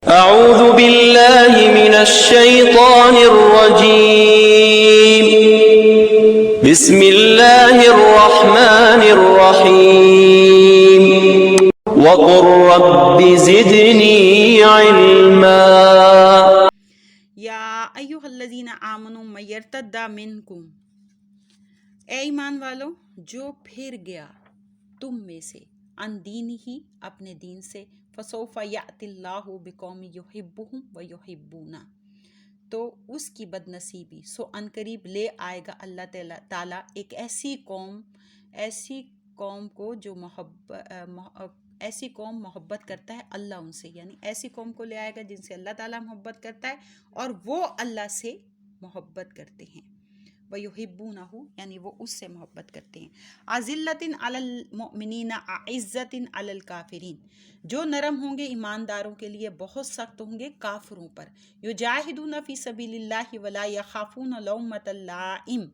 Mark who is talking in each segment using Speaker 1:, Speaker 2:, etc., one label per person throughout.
Speaker 1: اعوذ باللہ من الشیطان الرجیم بسم اللہ الرحمن الرحیم وقل رب زدنی علما
Speaker 2: یا ایھا الذین آمنوا من یرتد منکم، اے ایمان والو جو پھر گیا تم میں سے عن دینہ اپنے دین سے، فسوف یأتی اللہ بقوم یحبہم ویحبونہ، تو اس کی بد نصیبی سو ان قریب لے آئے گا اللہ تعالیٰ ایک ایسی قوم کو جو ایسی قوم محبت کرتا ہے اللہ ان سے، یعنی ایسی قوم کو لے آئے گا جن سے اللہ تعالیٰ محبت کرتا ہے اور وہ اللہ سے محبت کرتے ہیں، وَيُحِبُّونَهُ یعنی وہ اس سے محبت کرتے ہیں، أَذِلَّةٍ عَلَى الْمُؤْمِنِينَ أَعِزَّةٍ عَلَى الْكَافِرِينَ، جو نرم ہوں گے ایمانداروں کے لیے، بہت سخت ہوں گے کافروں پر، يُجَاهِدُونَ فِي سَبِيلِ اللَّهِ وَلَا يَخَافُونَ لَوْمَةَ لَائِمٍ،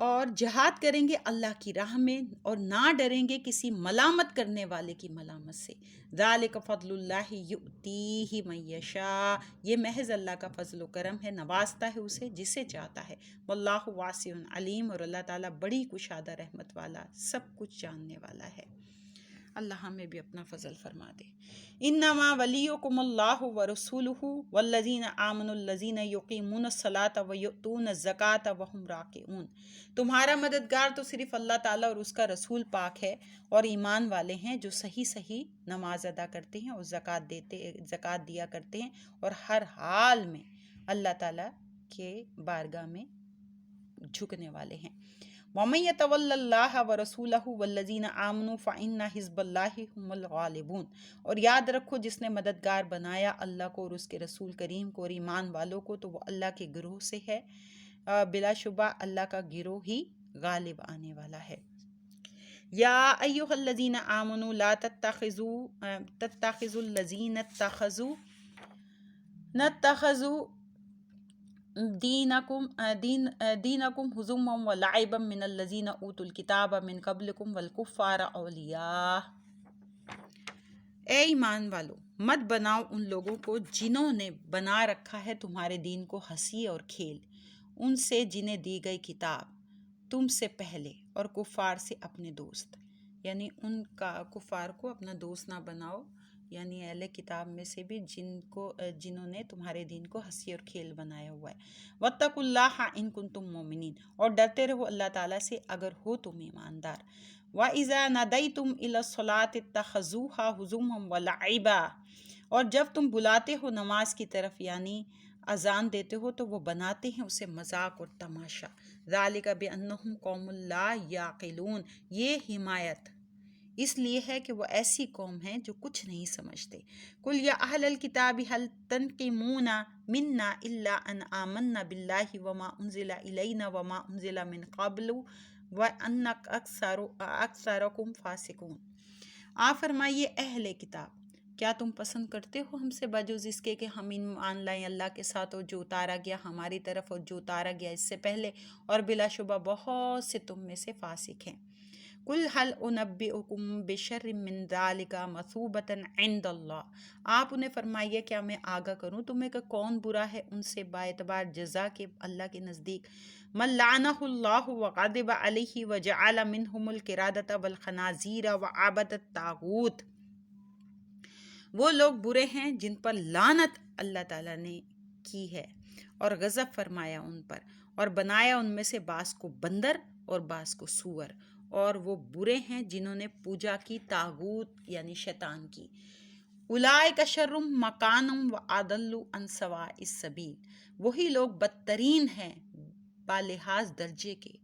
Speaker 2: اور جہاد کریں گے اللہ کی راہ میں اور نہ ڈریں گے کسی ملامت کرنے والے کی ملامت سے، ذَلِكَ فَضْلُ اللَّهِ يُؤْتِيهِ مَن يَشَاءُ، یہ محض اللہ کا فضل و کرم ہے، نوازتا ہے اسے جسے چاہتا ہے، واللہ واسع علیم، اور اللہ تعالیٰ بڑی کشادہ رحمت والا، سب کچھ جاننے والا ہے۔ اللہ ہمیں بھی اپنا فضل فرما دے۔ انما ولیکم اللہ ورسولہ والذین آمنوا الذین یقیمون الصلاۃ ویؤتون الزکاۃ وہم راکعون، تمہارا مددگار تو صرف اللہ تعالیٰ اور اس کا رسول پاک ہے، اور ایمان والے ہیں جو صحیح نماز ادا کرتے ہیں اور زکوٰۃ دیا کرتے ہیں، اور ہر حال میں اللہ تعالیٰ کے بارگاہ میں جھکنے والے ہیں۔ وَمَن يَتَوَلَّ اللَّهَ وَرَسُولَهُ وَالَّذِينَ آمَنُوا فَإِنَّ حِزْبَ اللَّهِ هُمُ الْغَالِبُونَ، اور یاد رکھو جس نے مددگار بنایا اللہ کو اور اس کے رسول کریم کو اور ایمان والوں کو، تو وہ اللہ کے گروہ سے ہے، بلا شبہ اللہ کا گروہ ہی غالب آنے والا ہے۔ یا ایھا الذین آمنوا لا تتخذوا الذین اتخذوا دینکم ہزوا ولعبا من الذین اوتوا الکتاب من قبلکم والکفار اولیاء، اے ایمان والو مت بناؤ ان لوگوں کو جنہوں نے بنا رکھا ہے تمہارے دین کو ہنسی اور کھیل، ان سے جنہیں دی گئی کتاب تم سے پہلے، اور کفار سے اپنے دوست، یعنی ان کا کفار کو اپنا دوست نہ بناؤ، یعنی اہل کتاب میں سے بھی جنہوں نے تمہارے دین کو ہنسی اور کھیل بنایا ہوا ہے۔ واتقوا اللہ ان کنتم مومنین، اور ڈرتے رہو اللہ تعالیٰ سے اگر ہو تم ایماندار۔ وَإِذَا نَدَيْتُمْ إِلَى الصَّلَاةِ اتَّخَذُوهَا هُزُوًا وَلَعِبًا، اور جب تم بلاتے ہو نماز کی طرف یعنی اذان دیتے ہو تو وہ بناتے ہیں اسے مذاق اور تماشا، ذَلِكَ بِأَنَّهُمْ قَوْمٌ لَا يَعْقِلُونَ، یہ حمایت اس لیے ہے کہ وہ ایسی قوم ہیں جو کچھ نہیں سمجھتے۔ قُلْ يَا أَهْلَ الْكِتَابِ هَلْ تَنْقِمُونَ مِنَّا إِلَّا أَنْ آمَنَّا بِاللَّهِ وَمَا أُنزِلَ إِلَيْنَا وَمَا أُنزِلَ مِنْ قَبْلُ وَأَنَّ أَكْثَرَكُمْ فَاسِقُونَ، آپ فرمائیے اہل کتاب کیا تم پسند کرتے ہو ہم سے بجز اس کے کہ ہم ایمان لائیں اللہ کے ساتھ اور جو اتارا گیا ہماری طرف اور جو اتارا گیا اس سے پہلے، اور بلا شبہ بہت سے تم میں سے فاسق ہیں۔ قُلْ هَلْ أُنَبِّئُكُمْ بِشَرٍّ مِّن ذَلِكَ مَثُوبَةً عِندَ اللَّهِ، آپ انہیں فرمائیے کیا میں آگاہ کروں تمہیں کہ کون برا ہے ان سے باعتبار جزا کے اللہ کے نزدیک، مَن لَعَنَهُ اللَّهُ وَغَضِبَ عَلَيْهِ وَجَعَلَ مِنْهُمُ الْقِرَدَةَ وَالْخَنَازِيرَ وَعَبَدَ الطاغوت، وہ لوگ برے ہیں جن پر لعنت اللہ تعالیٰ نے کی ہے اور غضب فرمایا ان پر، اور بنایا ان میں سے بعض کو بندر اور بعض کو سور، اور وہ برے ہیں جنہوں نے پوجا کی طاغوت یعنی شیطان کی۔ اولئک شر مکانا واضل عن سواء السبیل، وہی لوگ بدترین ہیں بالحاظ درجے کے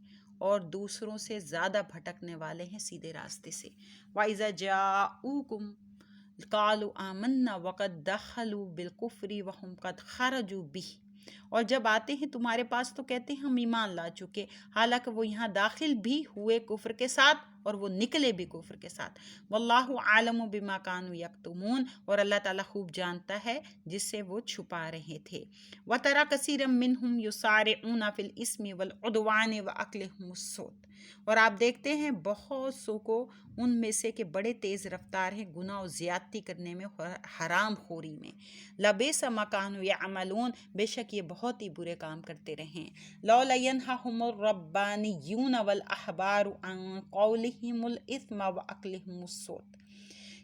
Speaker 2: اور دوسروں سے زیادہ بھٹکنے والے ہیں سیدھے راستے سے۔ وَإِذَا جَاءُوكُمْ قَالُوا آمَنَّا وَقَدْ دَخَلُوا بِالْكُفْرِ وَهُمْ قَدْ خَرَجُوا بِهِ، اور جب آتے ہیں تمہارے پاس تو کہتے ہیں ہم ایمان لا چکے، حالانکہ وہ یہاں داخل بھی ہوئے کفر کے ساتھ اور وہ نکلے بھی کفر کے ساتھ۔ واللہ عالم بما كانوا یکتمون، اور اللہ تعالیٰ خوب جانتا ہے جس سے وہ چھپا رہے تھے۔ وَتَرَى كَثِيرًا مِّنْهُمْ يُسَارِعُونَ فِي الْإِثْمِ وَالْعُدْوَانِ وَأَكْلِهِمُ السُّحْتَ، اور آپ دیکھتے ہیں بہت سو کو ان میں سے کہ بڑے تیز رفتار ہیں گناہ و زیادتی کرنے میں، حرام خوری میں۔ لبئس ما کانوا یعملون، بے شک یہ بہت ہی برے کام کرتے رہے ہیں۔ لولا ینہاہم الربانیون والاحبار عن قولہم الاثم واکلہم السحت،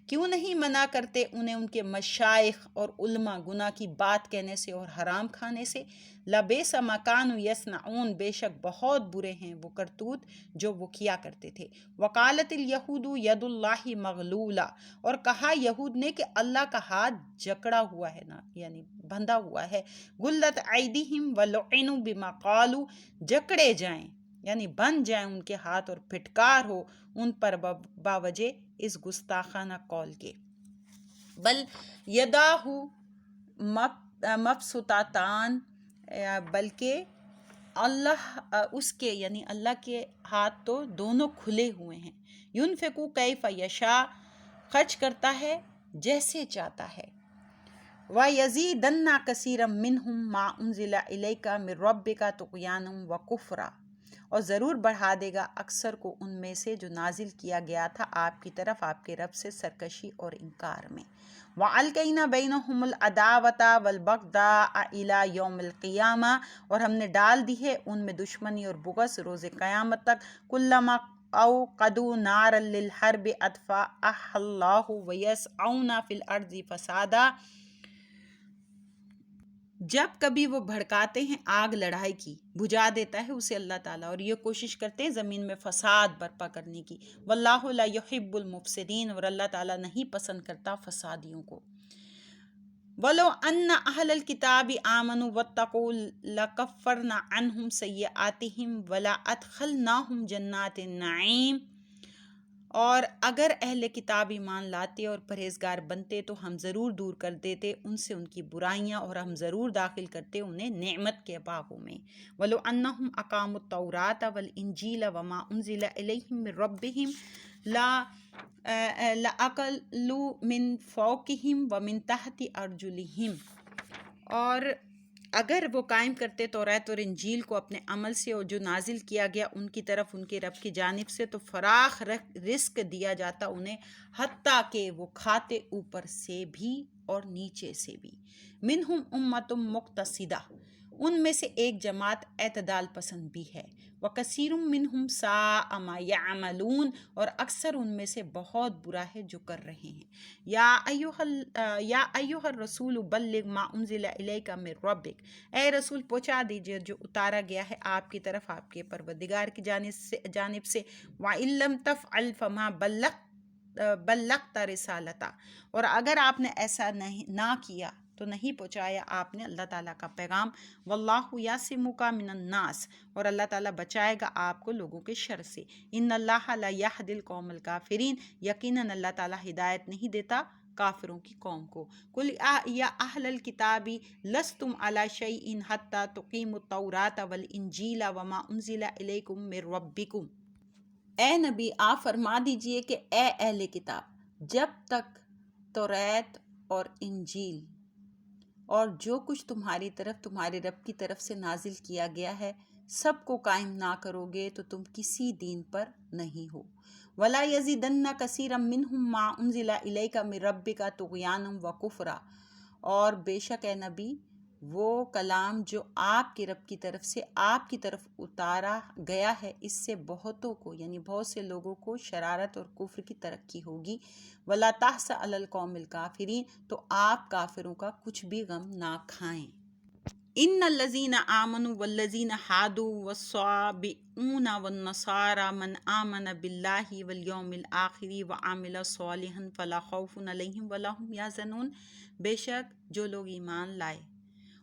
Speaker 2: کیوں نہیں منع کرتے انہیں ان کے مشائخ اور علماء گناہ کی بات کہنے سے اور حرام کھانے سے؟ لبئس ما کانوا یصنعون، بے شک بہت برے ہیں وہ کرتوت جو وہ کیا کرتے تھے۔ وقالت الیہود ید اللہ مغلولہ، اور کہا یہود نے کہ اللہ کا ہاتھ جکڑا ہوا ہے نا، یعنی بندھا ہوا ہے۔ غلت ایدیہم ولعنوا بما قالوا، جکڑے جائیں یعنی بن جائیں ان کے ہاتھ اور پھٹکار ہو ان پر باوجہ اس گستاخانہ قول کے۔ بل یداہ مبسوطتان، بلکہ اللہ اس کے یعنی اللہ کے ہاتھ تو دونوں کھلے ہوئے ہیں۔ ینفقو کیف یشاء، خرچ کرتا ہے جیسے چاہتا ہے۔ وَيَزِيدَنَّ كَثِيرًا مِّنْهُمْ مَا أُنزِلَ إِلَيْكَ مِن رَّبِّكَ طُغْيَانًا وَكُفْرًا، اور ضرور بڑھا دے گا اکثر کو ان میں سے جو نازل کیا گیا تھا آپ کی طرف آپ کے رب سے سرکشی اور انکار میں۔ وَأَلْقَيْنَا بَيْنَهُمُ الْعَدَاوَةَ وَالْبَغْضَاءَ إِلَىٰ يَوْمِ الْقِيَامَةِ، اور ہم نے ڈال دی ہے ان میں دشمنی اور بغض روز قیامت تک۔ كُلَّمَا أَوْقَدُوا نَارًا لِلْحَرْبِ أَطْفَأَهَا اللَّهُ وَيَسْعَوْنَ فِي الْأَرْضِ فَسَادًا، جب کبھی وہ بھڑکاتے ہیں آگ لڑائی کی، بجھا دیتا ہے اسے اللہ تعالیٰ، اور یہ کوشش کرتے ہیں زمین میں فساد برپا کرنے کی۔ واللہ لا یحب المفسدین، اور اللہ تعالیٰ نہیں پسند کرتا فسادیوں کو۔ وَلَوْ أَنَّ أَهْلَ الْكِتَابِ آمَنُوا وَاتَّقُوا لَكَفَّرْنَا عَنْهُمْ سَيِّئَاتِهِمْ وَلَأَدْخَلْنَاهُمْ جَنَّاتِ النَّعِيمِ، اور اگر اہل کتاب ایمان لاتے اور پرہیزگار بنتے تو ہم ضرور دور کر دیتے ان سے ان کی برائیاں، اور ہم ضرور داخل کرتے انہیں نعمت کے باغوں میں۔ وَلَوْ أَنَّهُمْ أَقَامُوا التَّوْرَاةَ وَالْإِنجِيلَ وَمَا أُنزِلَ إِلَيْهِم مِّن رَّبِّهِمْ لَأَكَلُوا مِن فَوْقِهِمْ وَمِن تَحْتِ أَرْجُلِهِمْ، اور اگر وہ قائم کرتے توریت اور انجیل کو اپنے عمل سے اور جو نازل کیا گیا ان کی طرف ان کے رب کی جانب سے، تو فراخ رزق دیا جاتا انہیں، حتیٰ کہ وہ کھاتے اوپر سے بھی اور نیچے سے بھی۔ منہم امۃ مقتصدہ، ان میں سے ایک جماعت اعتدال پسند بھی ہے۔ وکثیر منہم ساء ما یعملون، اور اکثر ان میں سے بہت برا ہے جو کر رہے ہیں۔ یا ایھا الرسول بلغ ما انزل الیک من ربک، اے رسول پہنچا دیجیے جو اتارا گیا ہے آپ کی طرف آپ کے پروردگار کی جانب سے۔ وَإِن لَّمْ تَفْعَلْ فَمَا بَلَّغْتَ رِسَالَتَهُ، اور اگر آپ نے ایسا نہ کیا تو نہیں پہنچایا آپ نے اللہ تعالیٰ کا پیغام۔ واللہ یعصمک من الناس، اور اللہ تعالیٰ بچائے گا آپ کو لوگوں کے شر سے۔ ان اللہ لا یہدی القوم الکافرین، یقیناً اللہ تعالیٰ ہدایت نہیں دیتا کافروں کی قوم کو۔ قل یا اہل الکتاب لستم علی شیء حتی تقیموا التوراۃ والانجیل وما انزل الیکم من ربکم، اے نبی آپ فرما دیجئے کہ اے اہل کتاب، جب تک توریت اور انجیل اور جو کچھ تمہاری طرف تمہارے رب کی طرف سے نازل کیا گیا ہے سب کو قائم نہ کرو گے تو تم کسی دین پر نہیں ہو۔ وَلَا يَزِيدَنَّ كَثِيرًا مِّنْهُمْ مَا أُنزِلَ إِلَيْكَ مِن رَّبِّكَ طُغْيَانًا وَكُفْرًا، اور بے شک اے نبی وہ کلام جو آپ کے رب کی طرف سے آپ کی طرف اتارا گیا ہے اس سے بہتوں کو یعنی بہت سے لوگوں کو شرارت اور کفر کی ترقی ہوگی۔ وَلَا تَحْزَنْ عَلَى الْقَوْمِ الْكَافِرِينَ، تو آپ کافروں کا کچھ بھی غم نہ کھائیں۔ ان الذین آمنوا والذین ہادوا والصابئون والنصارى من آمن باللہ والیوم الآخر وعمل صالحا فلا خوف علیہم ولا هم یحزنون، بے شک جو لوگ ایمان لائے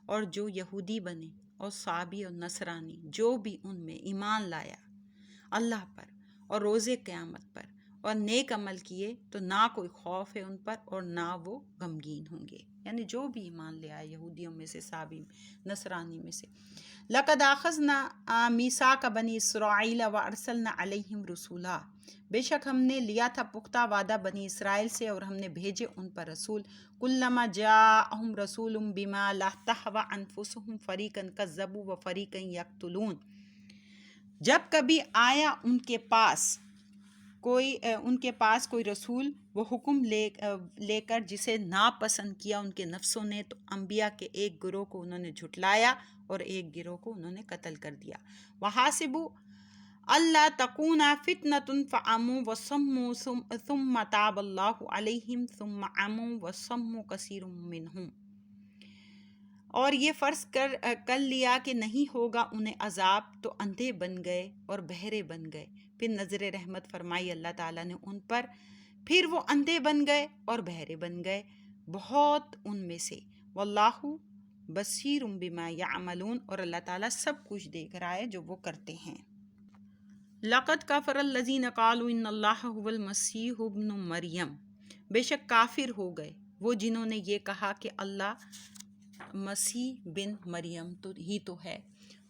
Speaker 2: اور جو یہودی بنے اور صابی اور نصرانی، جو بھی ان میں ایمان لایا اللہ پر اور روز قیامت پر اور نیک عمل کیے تو نہ کوئی خوف ہے ان پر اور نہ وہ غمگین ہوں گے، یعنی جو بھی ایمان لے آئے یہودیوں میں سے صابی نصرانی میں سے۔ لَقَدْ أَخَذْنَا مِيثَاقَ بَنِي إِسْرَائِيلَ وَأَرْسَلْنَا عَلَيْهِمْ رُسُولًا، بے شک ہم نے لیا تھا پختہ وعدہ بنی اسرائیل سے اور ہم نے بھیجے ان پر رسول۔ كُلَّمَا جَاءَهُمْ رَسُولٌ بِمَا لَا تَهْوَىٰ أَنفُسُهُمْ فَرِيقًا كَذَّبُوا وَفَرِيقًا يَقْتُلُونَ، جب کبھی آیا ان کے پاس کوئی رسول وہ حکم لے کر جسے ناپسند کیا ان کے نفسوں نے، تو انبیاء کے ایک گروہ کو انہوں نے جھٹلایا اور ایک گروہ کو انہوں نے قتل کر دیا۔ وَحَاسِبُوا أَلَّا تَكُونَ فِتْنَةٌ فَعَمُوا وَصَمُّوا ثُمَّ تَابَ اللَّهُ عَلَيْهِمْ ثُمَّ عَمُوا وَصَمُّوا كَثِيرٌ مِّنْهُمْ۔ اور یہ فرض کر لیا کہ نہیں ہوگا انہیں عذاب، تو اندھے بن گئے اور بہرے بن گئے، پھر نظر رحمت فرمائی اللہ تعالیٰ نے ان پر، پھر وہ اندھے بن گئے اور بہرے بن گئے بہت ان میں سے۔ واللہ بصیر بما یعملون، اور اللہ تعالیٰ سب کچھ دیکھ رہا ہے جو وہ کرتے ہیں۔ لقد کفر الذین قالوا ان اللہ هو المسیح ابن مریم، بے شک کافر ہو گئے وہ جنہوں نے یہ کہا کہ اللہ مسیح بن مریم تو ہے۔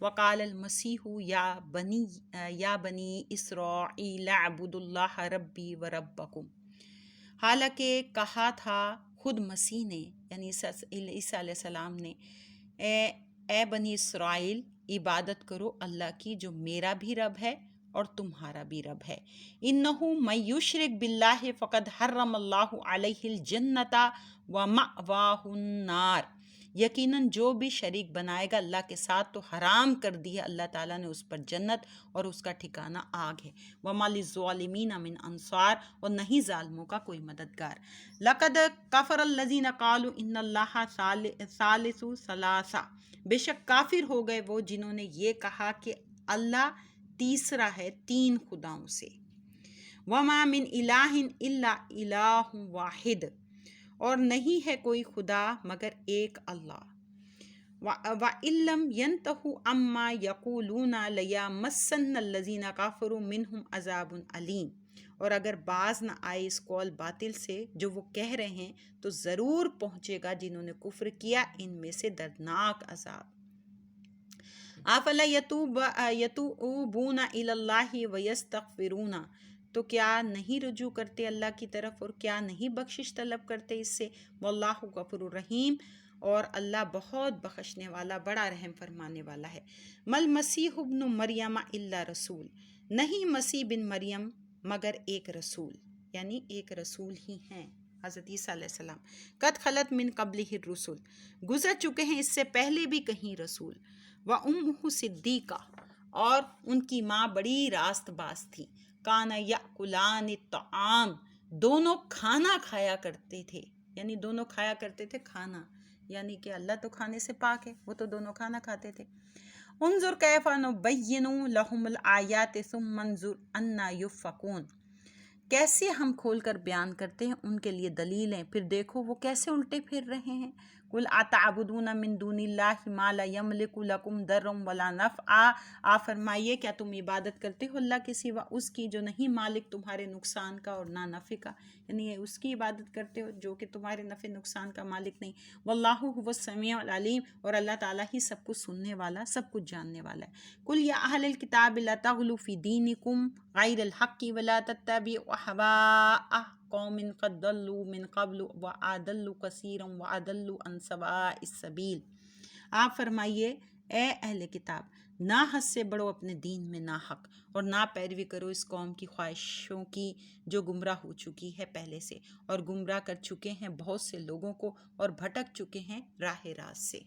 Speaker 2: وقال المسیح یا بنی اسرائیل اعبدوا اللہ ربی و ربکم، حالانکہ کہا تھا خود مسیح نے، یعنی عیسیٰ علیہ السلام نے، اے بنی اسرائیل عبادت کرو اللہ کی جو میرا بھی رب ہے اور تمہارا بھی رب ہے۔ انہ من یشرک باللہ فقد حرم اللہ علیہ الجنۃ ومأواہ النار، یقیناً جو بھی شریک بنائے گا اللہ کے ساتھ تو حرام کر دی ہے اللہ تعالیٰ نے اس پر جنت اور اس کا ٹھکانہ آگ ہے۔ وما للظالمین من انصار، اور نہیں ظالموں کا کوئی مددگار۔ لقد کفر الذین قالوا ان اللہ ثالث ثلاثہ، بے شک کافر ہو گئے وہ جنہوں نے یہ کہا کہ اللہ تیسرا ہے تین خداؤں سے۔ وما من الہ الا الہ واحد، اور نہیں ہے کوئی خدا مگر ایک اللہ۔ وَإِن لَّمْ يَنْتَهُوا عَمَّا يَقُولُونَ لَيَمَسَّنَّ الَّذِينَ كَفَرُوا مِنْهُمْ عَذَابٌ أَلِيمٌ، اور اگر باز نہ آئے اس قول باطل سے جو وہ کہہ رہے ہیں تو ضرور پہنچے گا جنہوں نے کفر کیا ان میں سے دردناک عذاب۔ أَفَلَا يَتُوبُونَ إِلَى اللَّهِ وَيَسْتَغْفِرُونَ، تو کیا نہیں رجوع کرتے اللہ کی طرف اور کیا نہیں بخشش طلب کرتے اس سے۔ واللہ غفور الرحیم، اور اللہ بہت بخشنے والا بڑا رحم فرمانے والا ہے۔ مل مسیح ابن مریم الا رسول، نہیں مسیح بن مریم مگر ایک رسول، یعنی ایک رسول ہی ہیں حضرت عیسیٰ علیہ السلام۔ قد خلت من قبلہ الرسل، گزر چکے ہیں اس سے پہلے بھی کہیں رسول۔ وامہ صدیقہ، اور ان کی ماں بڑی راست باز تھی۔ کانا یاکلان الطعام، دونوں کھانا کھایا کرتے تھے، یعنی دونوں کھایا کرتے تھے کھانا، یعنی کہ اللہ تو کھانے سے پاک ہے، وہ تو دونوں کھانا کھاتے تھے۔ انظر کیف نبین لہم الآیات ثم انظر انا یؤفکون، کیسے ہم کھول کر بیان کرتے ہیں ان کے لیے دلیلیں، پھر دیکھو وہ کیسے الٹے پھر رہے ہیں۔ قل اتعبدون من دون اللہ ما لا یملک لکم ضرا ولا نفعا، آپ فرمائیے کیا تم عبادت کرتے ہو اللہ کے سوا اس کی جو نہیں مالک تمہارے نقصان کا اور نہ نفع کا، یعنی اس کی عبادت کرتے ہو جو کہ تمہارے نفع نقصان کا مالک نہیں۔ واللہ هو السمیع العلیم، اور اللہ تعالیٰ ہی سب کچھ سننے والا سب کچھ جاننے والا ہے۔ قل یا اہل الکتاب لا تغلوا فی دینکم غیر الحق ولا تتبعوا اہواء قوم قد ضلوا من قبل واضلوا کثیرا واضلوا عن سواء السبیل، آپ فرمائیے اے اہل کتاب نہ حد سے بڑھو اپنے دین میں ناحق، اور نہ پیروی کرو اس قوم کی خواہشوں کی جو گمراہ ہو چکی ہے پہلے سے، اور گمراہ کر چکے ہیں بہت سے لوگوں کو اور بھٹک چکے ہیں راہ راست سے،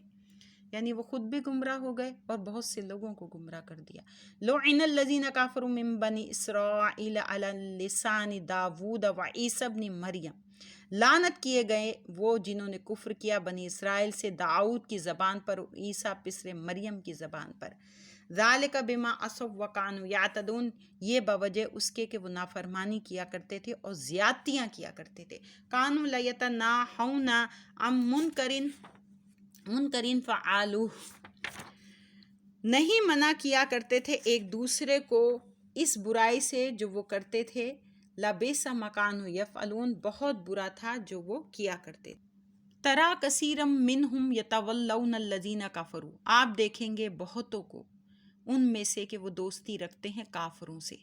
Speaker 2: یعنی وہ خود بھی گمراہ ہو گئے اور بہت سے لوگوں کو گمراہ کر دیا۔ لعن الذین کفروا من بنی اسرائیل علی لسان داود وعیسی ابن مریم، لعنت کیے گئے وہ جنہوں نے کفر کیا بنی اسرائیل سے داؤد کی زبان پر اور عیسیٰ پسر مریم کی زبان پر۔ ذالک بما عصوا وکانوا یعتدون، یہ بوجہ اس کے کہ وہ نافرمانی کیا کرتے تھے اور زیادتیاں کیا کرتے تھے۔ کانوا لا یتناہون عن منکر فعلوہ، نہیں منع کیا کرتے تھے ایک دوسرے کو اس برائی سے جو وہ کرتے تھے۔ لبئس ما کانوا یفعلون، بہت برا تھا جو وہ کیا کرتے تھے۔ ترا کثیرا منہم یتولون الذین کفروا، آپ دیکھیں گے بہتوں کو ان میں سے کہ وہ دوستی رکھتے ہیں کافروں سے۔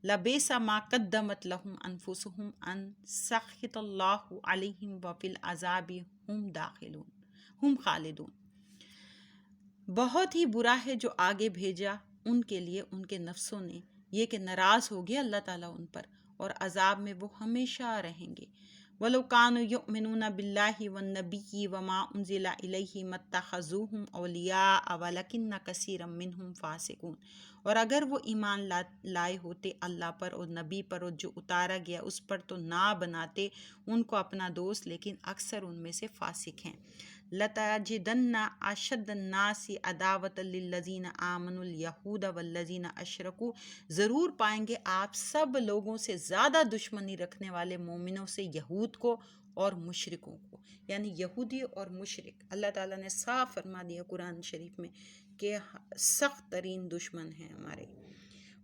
Speaker 2: لبئس ما قدمت لہم انفسہم ان سخط اللہ علیہم وفی العذاب ہم خالدون، بہت ہی برا ہے جو آگے بھیجا ان کے لیے ان کے نفسوں نے یہ کہ ناراض ہو گیا اللہ تعالیٰ ان پر، اور عذاب میں وہ ہمیشہ رہیں گے۔ وَلَوْ كَانُوا يُؤْمِنُونَ بِاللَّهِ وَالنَّبِيِّ وَمَا أُنزِلَ إِلَيْهِ مَا اتَّخَذُوهُمْ أَوْلِيَاءَ وَلَكِنَّ كَثِيرًا مِّنْهُمْ فَاسِقُونَ، اور اگر وہ ایمان لائے ہوتے اللہ پر اور نبی پر اور جو اتارا گیا اس پر، تو نہ بناتے ان کو اپنا دوست، لیکن اکثر ان میں سے فاسق ہیں۔ لَتَجِدَنَّ أَشَدَّ النَّاسِ عَدَاوَةً لِلَّذِينَ آمَنُوا الْيَهُودَ وَالَّذِينَ أَشْرَكُوا، ضرور پائیں گے آپ سب لوگوں سے زیادہ دشمنی رکھنے والے مومنوں سے یہود کو اور مشرکوں کو، یعنی یہودی اور مشرک اللہ تعالیٰ نے صاف فرما دیا قرآن شریف میں کہ سخت ترین دشمن ہیں ہمارے۔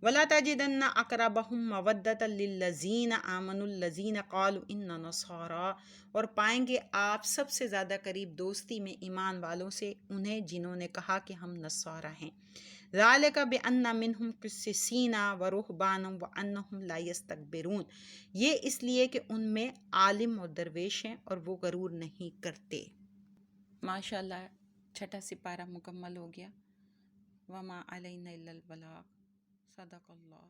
Speaker 2: وَلَا تَجِدَنَّ أَقْرَبَهُمْ مَوَدَّةً لِلَّذِينَ آمَنُوا الَّذِينَ قَالُوا إِنَّا نَصَارَىٰ، اور پائیں گے آپ سب سے زیادہ قریب دوستی میں ایمان والوں سے انہیں جنہوں نے کہا کہ ہم نصارہ ہیں۔ ذَلِكَ بِأَنَّ مِنْهُمْ قِسِّسِينَ وَرُهْبَانًا وَأَنَّهُمْ لَا يَسْتَكْبِرُونَ، یہ اس لیے کہ ان میں عالم اور درویش ہیں اور وہ غرور نہیں کرتے۔ ماشاءاللہ، چھٹا سپارہ مکمل ہو گیا۔ وَمَا عَلَيْنَا إِلَّا الْبَلَاغُ۔ صدق اللہ۔